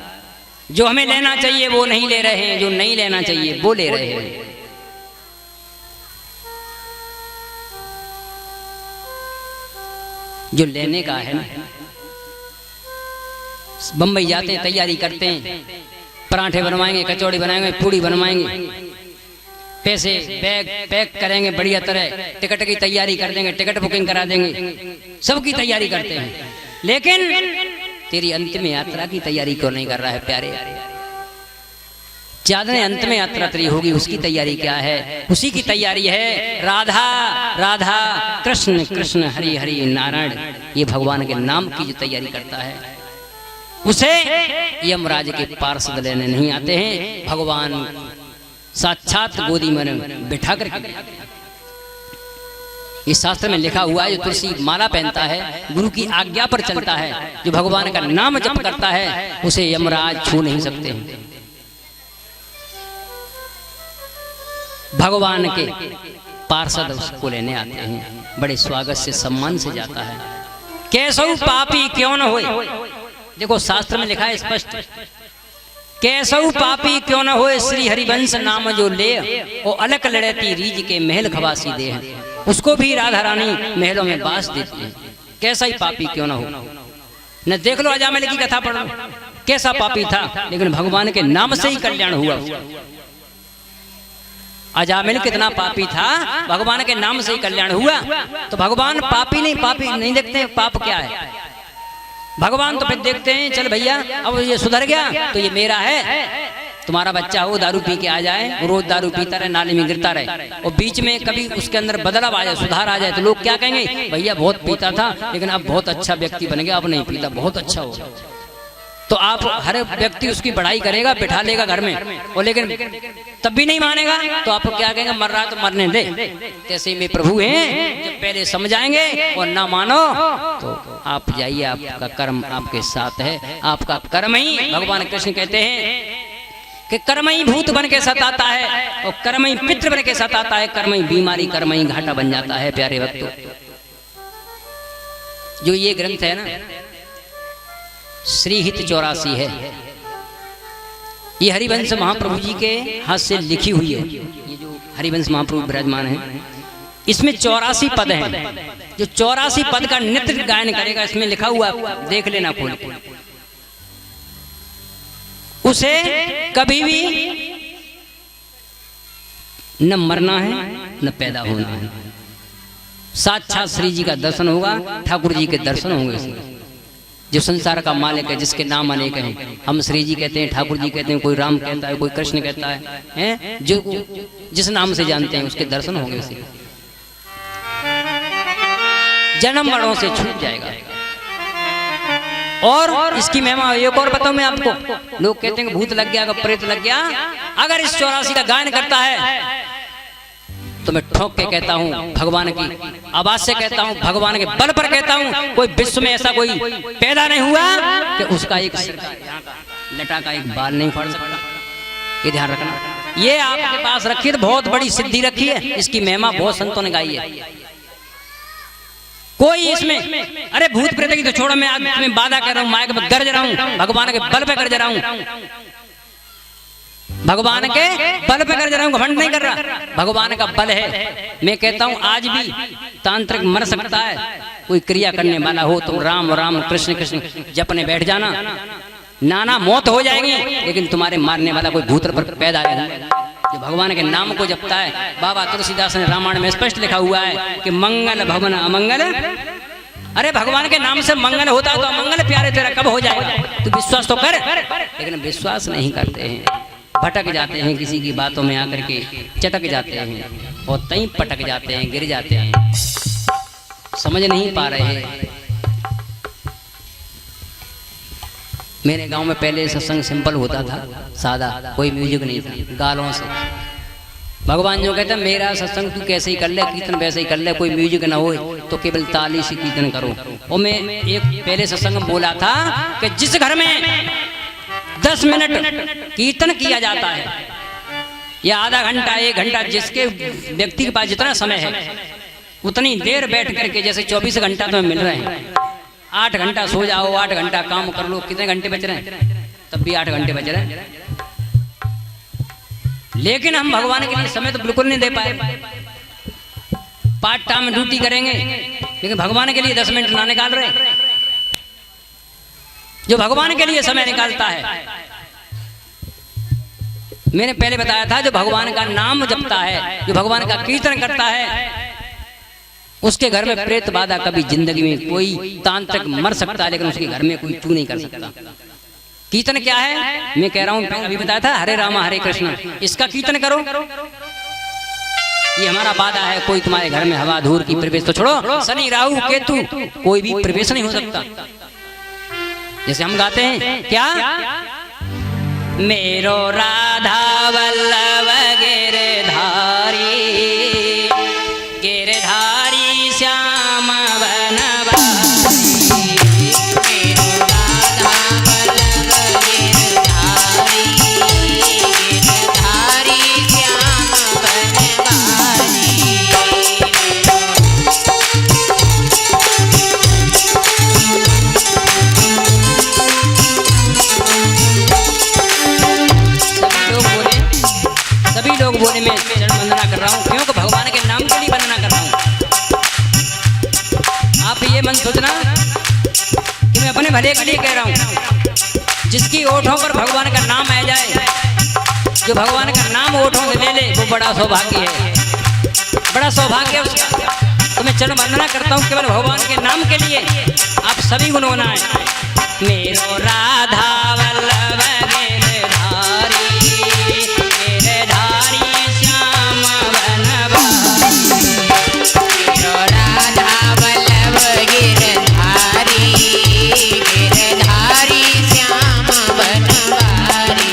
जो हमें लेना चाहिए वो नहीं ले रहे हैं, जो नहीं लेना चाहिए वो ले रहे हैं। जो लेने का है ना, बम्बई जाते हैं तैयारी करते हैं, पराठे बनवाएंगे, कचौड़ी बनाएंगे, पूड़ी बनवाएंगे, पैसे बैग पैक करेंगे बढ़िया तरह, टिकट की तैयारी कर देंगे, टिकट बुकिंग करा देंगे, सबकी तैयारी करते हैं। लेकिन तेरी अंतिम यात्रा की तैयारी क्यों नहीं कर रहा है प्यारे? ज्यादा ने अंत में यात्रा तेरी होगी, उसकी तैयारी क्या है? उसी की तैयारी है राधा राधा कृष्ण कृष्ण हरि हरि नारायण। ये भगवान के नाम की जो तैयारी करता है उसे यमराज के पार्षद लेने नहीं आते हैं, भगवान साक्षात गोदी में बिठा करके। इस शास्त्र में लिखा हुआ है जो तुलसी माला पहनता है, गुरु की आज्ञा पर चलता है, जो भगवान का नाम जप करता है उसे यमराज छू नहीं सकते। भगवान के पार्षद उसको लेने आते हैं, बड़े स्वागत से सम्मान से जाता है। कैसौ पापी क्यों न होए, देखो शास्त्र में लिखा है स्पष्ट, कैसौ पापी क्यों न होए श्री हरिवंश नाम जो ले, वो अलग लड़ती रीज के महल खवासी दे हैं। उसको भी राधा रानी महलों में बास देती है। कैसा ही पापी क्यों न हो, न देख लो अजामिल की कथा पढ़ो, कैसा पापी था लेकिन भगवान के नाम से ही कल्याण हुआ। अजामिल कितना पापी था, भगवान के नाम से ही कल्याण हुआ। तो भगवान पापी नहीं देखते पाप क्या है। भगवान तो फिर देखते हैं चल भैया अब ये सुधर गया तो ये मेरा है। तुम्हारा बच्चा हो दारू पी के आ जाए, रोज दारू पीता रहे, नाले में गिरता रहे, और बीच में कभी उसके अंदर बदलाव आ जाए, सुधार आ जाए, तो लोग क्या कहेंगे? भैया बहुत पीता था लेकिन अब बहुत अच्छा व्यक्ति बन गया, अब नहीं पीता, बहुत अच्छा हो। तो आप हर व्यक्ति उसकी बढ़ाई करेगा, बिठा लेगा घर में, और लेकिन तब भी नहीं मानेगा तो आप क्या कहेंगे? मर रहा तो मरने दे। कैसे में प्रभु हैं, जब पहले समझाएंगे और ना मानो तो आप जाइए, आपका कर्म आपके साथ है, आपका कर्म ही। भगवान कृष्ण कहते हैं कि कर्म ही भूत बन के सताता है, और कर्म ही मित्र बन के सताता है, कर्म ही बीमारी, कर्म ही घाटा बन जाता है। प्यारे भक्तों, जो ये ग्रंथ है ना श्रीहित 84 है, ये हरिवंश महाप्रभु जी के हाथ से लिखी हुई है। ये जो हरिवंश महाप्रभु विराजमान है इसमें 84 पद हैं। जो 84 पद का नित्य गायन करेगा इसमें लिखा हुआ, देख लेना खोल के, उसे कभी भी न मरना है न पैदा होना है। साक्षात श्री जी का दर्शन होगा, ठाकुर जी के दर्शन होंगे। जो संसार का मालिक है, जिसके नाम अनेक हैं, हम श्री जी कहते हैं, ठाकुर जी कहते हैं, कोई राम कहता है, कोई कृष्ण कहता है, जो जिस नाम से जानते हैं उसके दर्शन होंगे। उसे जन्म मरणों से छूट जाएगा। और इसकी महिमा एक और बताऊं मैं आपको, लोग कहते हैं भूत लग गया, प्रेत लग गया। अगर इस 84 का गायन करता है तो मैं ठोक के कहता हूँ, भगवान की आवाज से कहता हूँ, भगवान के बल पर कहता हूँ, कोई विश्व में ऐसा कोई पैदा नहीं हुआ कि उसका एक लटा का एक बाल नहीं फड़ सकता। ये ध्यान रखना। ये आपके पास रखी तो बहुत बड़ी सिद्धि रखी है, इसकी महिमा बहुत संतों ने गाई है। कोई इसमें अरे भूत प्रेत की तो छोड़ो, मैं आज में वादा कर रहा हूँ, माइक में गरज रहा हूँ, भगवान के बल पे गरज रहा हूँ। भगवान के बल पे कर जा रहा हूँ, घमंड नहीं कर रहा, भगवान का बल है। मैं कहता हूँ आज भी तांत्रिक मर सकता है, कोई क्रिया करने वाला हो तो राम राम कृष्ण कृष्ण जपने बैठ जाना, नाना मौत हो जाएगी, लेकिन तुम्हारे मारने वाला कोई भूत पर पैदा नहीं। जो भगवान के नाम को जपता है, बाबा तुलसीदास ने रामायण में स्पष्ट लिखा हुआ है कि मंगल भवन अमंगल। अरे भगवान के नाम से मंगल होता तो अमंगल प्यारे तेरा कब हो जाएगा? तू विश्वास तो कर, लेकिन विश्वास नहीं करते हैं, भटक जाते हैं, किसी की बातों में आकर के चटक जाते हैं और तई पटक जाते हैं, गिर जाते हैं, समझ नहीं पा रहे हैं। मेरे गांव में पहले सत्संग सिंपल होता था, सादा, कोई म्यूजिक नहीं था, गालों से। भगवान जो कहते हैं मेरा सत्संग तू कैसे ही कर ले, कीर्तन वैसे ही कर ले, कोई म्यूजिक ना हो तो केवल ताली से कीर्तन करो। और मैं एक पहले सत्संग में बोला था कि जिस घर में 10 मिनट कीर्तन किया जाता है या आधा घंटा 1 घंटा, जिसके व्यक्ति के पास जितना समय है उतनी देर बैठ करके, जैसे 24 घंटा तुम्हें मिल रहे हैं, 8 घंटा सो जाओ, 8 घंटा काम कर लो, कितने घंटे बच रहे हैं? तब भी 8 घंटे बच रहे हैं। लेकिन हम भगवान के लिए समय तो बिल्कुल नहीं दे पाए, पार्ट टाइम ड्यूटी करेंगे, लेकिन भगवान के लिए 10 मिनट ना निकाल रहे। जो भगवान के लिए समय निकालता है, मैंने पहले बताया था, जो भगवान का नाम जपता है, जो भगवान का कीर्तन करता है, उसके घर में प्रेत बाधा कभी जिंदगी में कोई तांत्रिक मर सकता है, लेकिन उसके घर में कोई चू नहीं कर सकता। कीर्तन क्या है? मैं कह रहा हूं, अभी बताया था, हरे रामा हरे कृष्ण, इसका कीर्तन करो, ये हमारा वादा है। कोई तुम्हारे घर में हवा धूल की प्रवेश तो छोड़ो, शनि राहु केतु कोई भी प्रवेश नहीं हो सकता। जैसे हम गाते हैं क्या, मेरो राधा वल्लभ गिरधारी, गिरधारी श्याम वनवासी, मेरो राधा वल्लभ गिरधारी, गिरधारी श्याम वनवासी। सभी लोग बोले मैं चरण वंदना कर रहा हूँ, क्योंकि भगवान के नाम के लिए वंदना कर रहा हूँ। आप ये मन सोचना कि मैं अपने भले के लिए कह रहा हूँ। जिसकी ओठों पर भगवान का नाम आ जाए, जो भगवान का नाम ओठों से ले ले, वो बड़ा सौभाग्य है, बड़ा सौभाग्य है उसका। तो मैं चरण वंदना करता हूँ केवल भगवान के नाम के लिए। आप सभी गुनगुनाएं, मेरो राधा वल्लभ गिरधारी, गिरधारी श्याम वनवासी, मेरो राधा वल्लभ गिरधारी, गिरधारी श्याम वनवारी।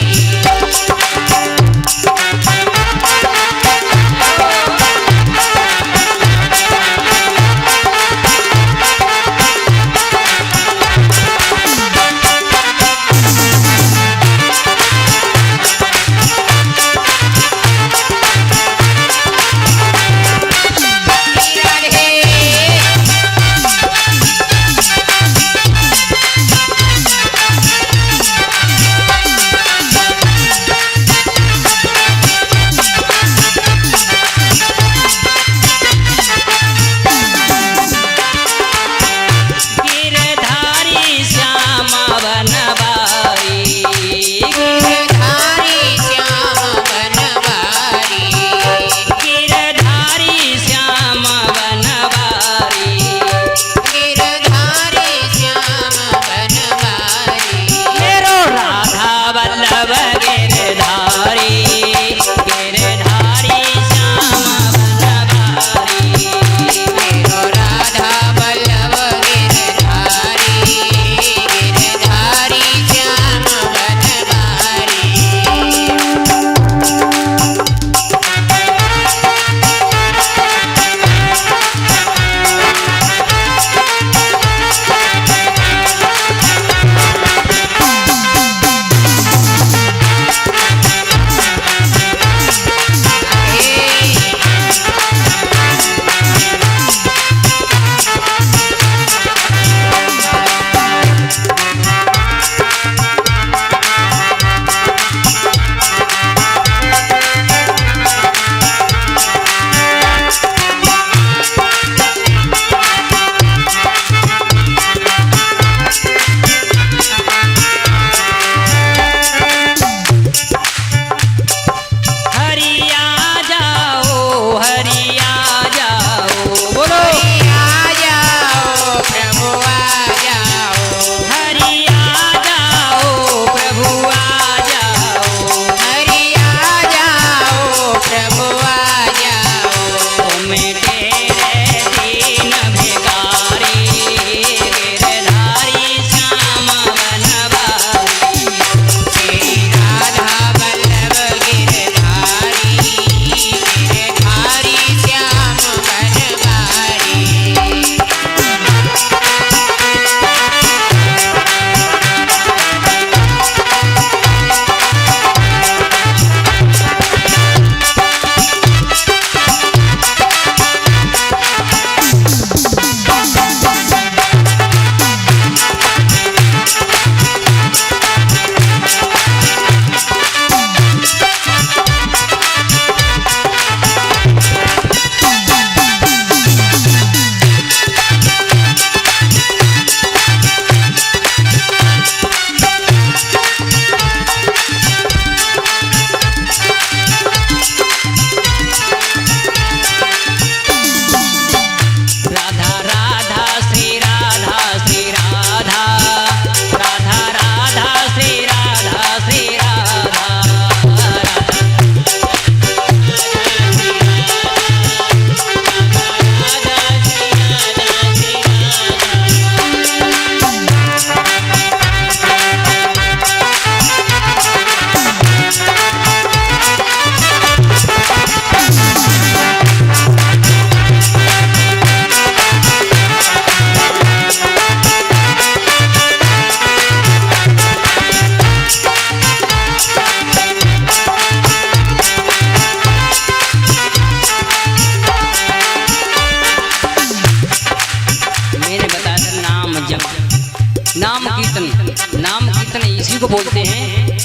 उसी को बोलते हैं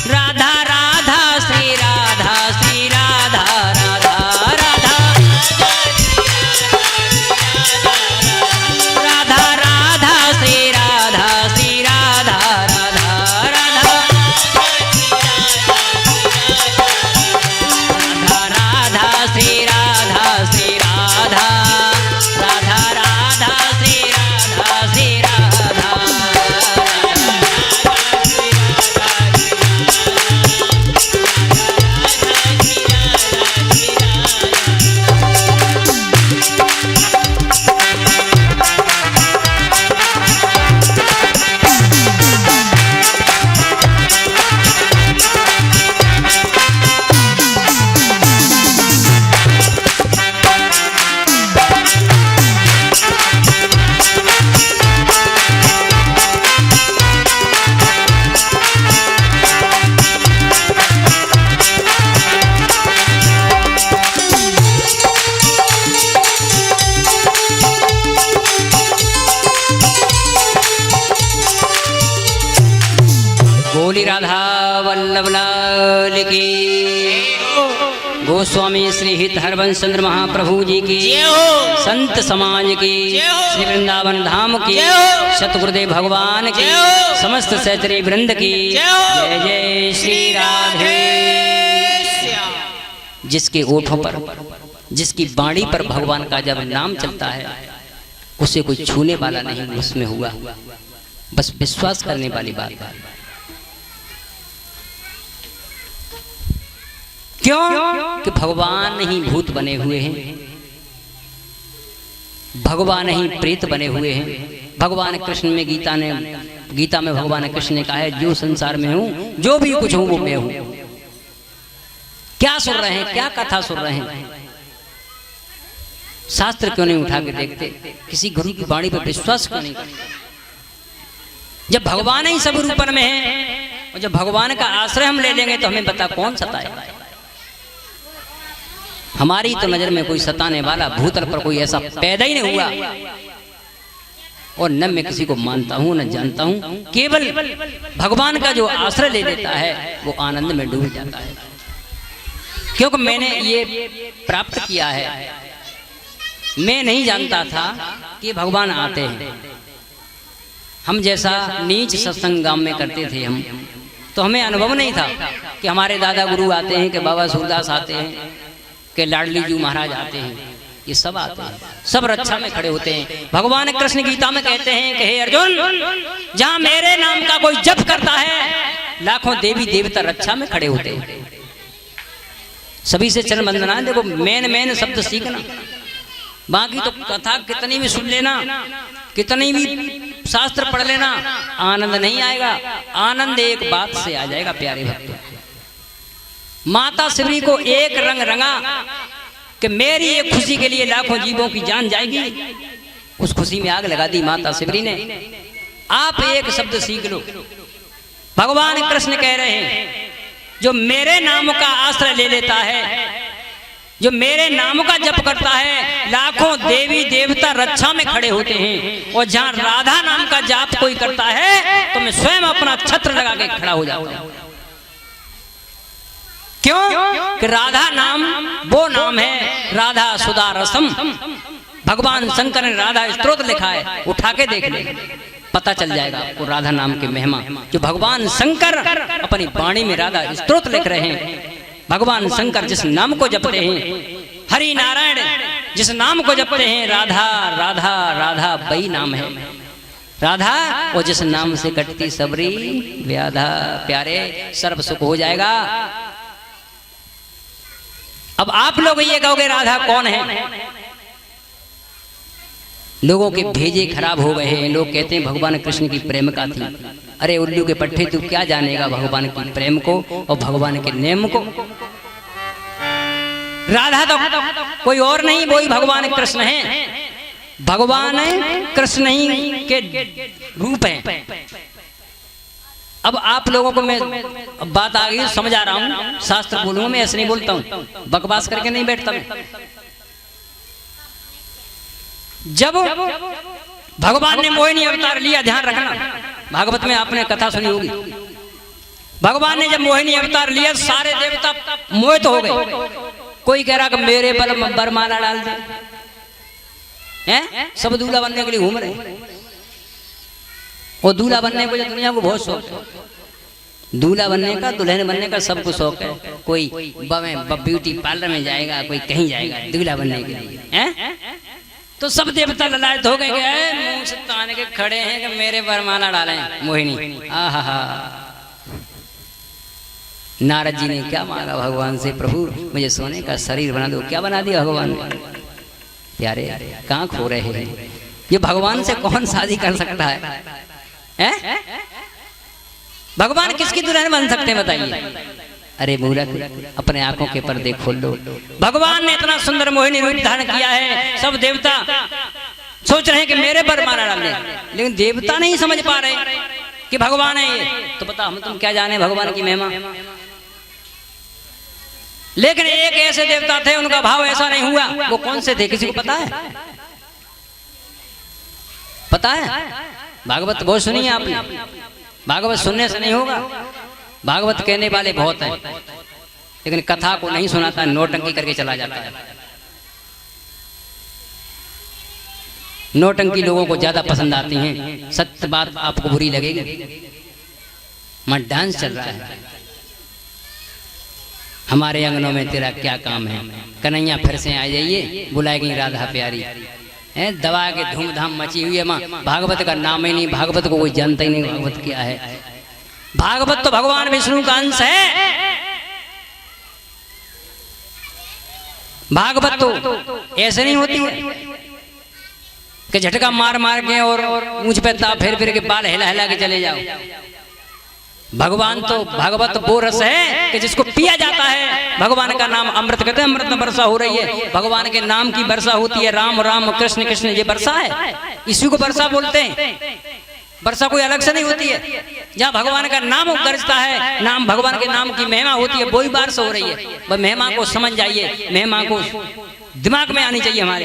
राधा राधा श्री राधा श्री राधा राधा राधा राधा राधा श्री राधा श्री राधा राधा राधा राधा श्री राधा श्री राधा राधा राधा श्री राधा श्री राधा बोली राधा वल्लभ लाल की, गोस्वामी श्री हित हरवंश चंद्र महाप्रभु जी की, संत समाज की, श्री वृंदावन धाम की, सतगुरुदेव भगवान की, समस्त सहचरी वृंद की जय जय श्री राधे। जिसके ओठों पर, जिसकी बाणी पर भगवान का जब नाम चलता है उसे कोई छूने वाला नहीं उसमें हुआ, बस विश्वास करने वाली बात है। क्यों कि भगवान ही भूत बने हुए हैं, भगवान ही प्रेत बने हुए हैं। भगवान कृष्ण में गीता में भगवान कृष्ण ने कहा है जो संसार में हूं, जो भी कुछ हूं वो मैं हूं। क्या सुन रहे हैं, क्या कथा सुन रहे हैं? शास्त्र क्यों नहीं उठा के देखते? किसी गुरु की वाणी पर विश्वास क्यों नहीं करते? जब भगवान ही सब रूप में है और जब भगवान का आश्रय हम ले लेंगे तो हमें पता कौन सताएगा। हमारी तो नजर में कोई सताने वाला भूतल पर कोई ऐसा पैदा ही नहीं हुआ, और न मैं किसी को मानता हूं न जानता हूं। केवल भगवान का जो आश्रय ले लेता है वो आनंद में डूब जाता है, क्योंकि मैंने ये प्राप्त किया है। मैं नहीं जानता था कि भगवान आते हैं। हम जैसा नीच सत्संग गांव में करते थे हम, तो हमें अनुभव नहीं था कि हमारे दादा गुरु आते हैं, कि बाबा सूरदास आते हैं, कि लाडली जी महाराज आते हैं। ये सब आते हैं, सब रक्षा में खड़े होते हैं। भगवान कृष्ण गीता में कहते हैं कि हे अर्जुन, जहां मेरे नाम का कोई जप करता है लाखों देवी देवता रक्षा में खड़े होते हैं। सभी से चरण वंदना। देखो मेन शब्द सीखना, बाकी तो कथा कितनी भी सुन लेना, कितनी भी शास्त्र पढ़ लेना, आनंद नहीं आएगा। आनंद एक बात से आ जाएगा प्यारे भक्तों, माता श्री को एक रंग रंगा कि मेरी एक खुशी के लिए लाखों जीवों की जान जाएगी। उस खुशी में आग लगा दी माता श्री ने। आप एक शब्द सीख लो, भगवान कृष्ण कह रहे हैं जो मेरे नाम का आश्रय ले लेता है, जो मेरे नाम का जप करता है, लाखों देवी देवता रक्षा में खड़े होते हैं। और जहां राधा नाम का जाप कोई करता है तो मैं स्वयं अपना छत्र लगा के खड़ा हो जाता हूं। क्यों कि राधा नाम वो नाम है राधा सुधा रसम। भगवान शंकर ने राधा स्तोत्र लिखा है, उठा के देख ले, पता चल जाएगा आपको राधा नाम की महिमा। जो भगवान शंकर अपनी वाणी में राधा स्तोत्र लिख रहे हैं। भगवान शंकर जिस नाम को जपते हैं, हरि नारायण जिस नाम को जपते हैं, राधा राधा राधा वही नाम है राधा। और जिस नाम से कटती सबरी व्याधा, प्यारे सर्व सुख हो जाएगा। अब आप लोग ये कहोगे राधा कौन है? लोगों के भेजे खराब हो गए हैं। लोग कहते हैं भगवान कृष्ण की प्रेम का थी। अरे उल्लू के पट्टे, तू क्या जानेगा भगवान की प्रेम को और भगवान के नेम को। राधा तो कोई और नहीं, वही भगवान कृष्ण है। भगवान कृष्ण ही के रूप हैं। अब आप लोगों को मैं बात आ गई, समझा रहा हूं, शास्त्र बोलूंगा, मैं ऐसे नहीं बोलता हूं, बकवास करके नहीं बैठता मैं। जब भगवान ने मोहिनी अवतार लिया, ध्यान रखना, भागवत में आपने कथा सुनी होगी। भगवान ने जब मोहिनी अवतार लिया सारे देवता मोहित हो गए। कोई कह रहा कि मेरे बल में बरमाला डाल दे, हैं? सब दूल्हा बनने के लिए घूम रहे। वो दूल्हा बनने को दुनिया को बहुत शौक है, दूल्हा बनने का, दुल्हन बनने का सबको शौक है। कोई ब्यूटी पार्लर में जाएगा, कोई कहीं जाएगा दूल्हा बनने के लिए, हैं? तो सब देवता ललायत हो गए, मुंह से तान के खड़े हैं कि मेरे बरमाला डालें मोहिनी। आहा, नारद जी ने क्या मांगा भगवान से, प्रभु मुझे सोने का शरीर बना दो। क्या बना दिया भगवान ने? प्यारे कहाँ खो रहे हैं, ये भगवान से कौन शादी कर सकता है, हैं? भगवान किसकी दुल्हन बन सकते हैं बताइए? अरे मूर्ख, अपने आंखों के पर्दे खोल लो। भगवान ने इतना सुंदर मोहिनी रूप धारण किया है, सब देवता सोच रहे हैं कि मेरे पर माला डाल दें, लेकिन देवता नहीं समझ पा रहे कि भगवान है ये। तो पता हम तुम क्या जाने भगवान की महिमा। लेकिन एक ऐसे देवता थे, उनका भाव ऐसा नहीं हुआ। वो कौन से थे, किसी को पता है? पता है? भागवत बहुत सुनी है आपने, भागवत सुनने से नहीं होगा। भागवत कहने वाले बहुत हैं, लेकिन कथा को नहीं सुनाता, नौटंकी करके चला जाता है। नौटंकी लोगों को ज्यादा पसंद आती हैं। सत्य बात आपको बुरी लगेगी। मत डांस चल रहा है, हमारे अंगनों में तेरा क्या काम है? कन्हैया फिर से आ जाइए, बुलाएगी राधा प्यारी, है दवा के धूमधाम मची हुई है। माँ भागवत का नाम ही नहीं, भागवत को कोई जानता ही नहीं भागवत क्या है। भागवत तो भगवान विष्णु का अंश है। भागवत तो ऐसे नहीं होती है कि झटका मार मार के और मुझ पे ता फिर फिर के बाल हिला हिला के चले जाओ। भगवान तो भागवत वो रस है कि जिसको पिया जाता है। भगवान का नाम अमृत कहते हैं, अमृत में वर्षा हो रही है। भगवान के नाम की वर्षा होती है। राम राम कृष्ण कृष्ण, ये वर्षा है, इसी को वर्षा बोलते हैं। वर्षा कोई अलग से नहीं होती है। जहाँ भगवान का नाम गरजता है, नाम भगवान के नाम की महिमा होती है, वही बारिश हो रही है। वह महिमा को समझ जाइए, महिमा को दिमाग में आनी चाहिए हमारे।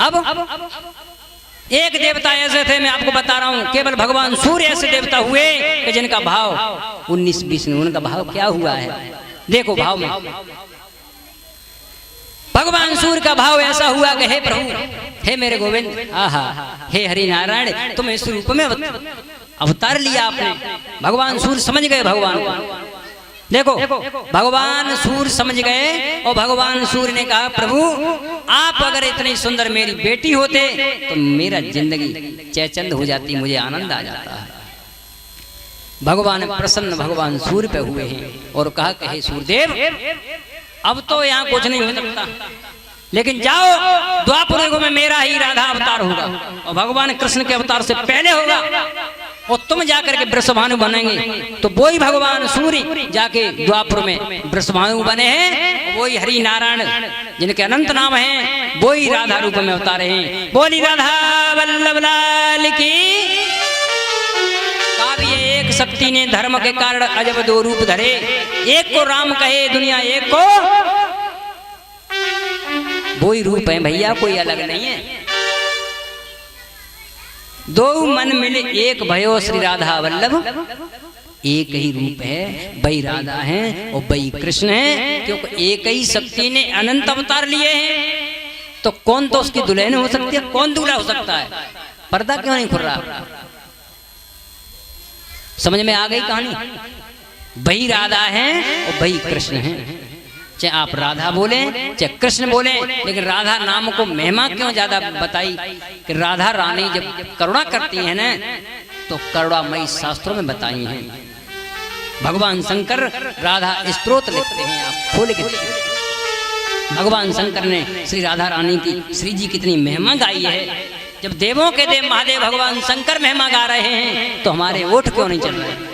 अब एक देवता ऐसे थे, मैं आपको बता रहा हूं, केवल भगवान सूर्य ऐसे देवता हुए कि जिनका भाव 19-20 में, उनका भाव क्या हुआ है देखो। भाव में भगवान सूर्य का भाव ऐसा हुआ कि हे प्रभु, हे मेरे गोविंद, आहा, हे हरि नारायण, तुम इस रूप में अवतार लिया आपने। भगवान सूर्य समझ गए भगवान को। देखो भगवान सूर्य समझ गए और भगवान सूर्य ने कहा, प्रभु आप अगर इतनी सुंदर मेरी बेटी होते तो मेरा जिंदगी चैचंद हो जाती, मुझे आनंद आ जाता है। भगवान प्रसन्न भगवान सूर्य पे हुए हैं और कहा कि हे सूर्यदेव, अब तो यहाँ कुछ नहीं हो सकता, लेकिन जाओ द्वापर युग में मेरा ही राधा अवतार होगा और भगवान कृष्ण के अवतार से पहले होगा और तुम जाकर के वृषभानु बनेंगे। तो वही भगवान सूर्य जाके द्वापर में वृषभानु बने हैं, वही हरि नारायण जिनके अनंत नाम हैं, वही राधा रूप में अवतारे हैं। बोली राधा वल्लभ लाल की। काव्य एक शक्ति ने धर्म के कारण अजब दो रूप धरे, एक को राम कहे दुनिया एक को, वही रूप है भैया, कोई अलग नहीं है। दो मन मिले एक भयो श्री राधा वल्लभ, एक ही रूप है, वही राधा है और वही कृष्ण है, क्योंकि एक ही शक्ति ने अनंत अवतार लिए हैं। तो कौन तो उसकी दुल्हन हो सकती है, कौन दूल्हा हो सकता है? पर्दा क्यों नहीं खुल रहा? समझ में आ गई कहानी? वही राधा है और वही कृष्ण है। चाहे आप राधा बोले चाहे कृष्ण बोले, लेकिन राधा नाम को महिमा क्यों ज्यादा बताई कि राधा रानी जब करुणा करती है ना, तो करुणामयी शास्त्रों में बताई हैं। भगवान शंकर राधा स्तोत्र लिखते हैं, आप खोल के भगवान शंकर ने श्री राधा रानी की, श्री जी कितनी महिमा गाई है। जब देवों के देव महादेव भगवान शंकर महिमा गा रहे हैं तो हमारे ओठ क्यों नहीं चल रहे?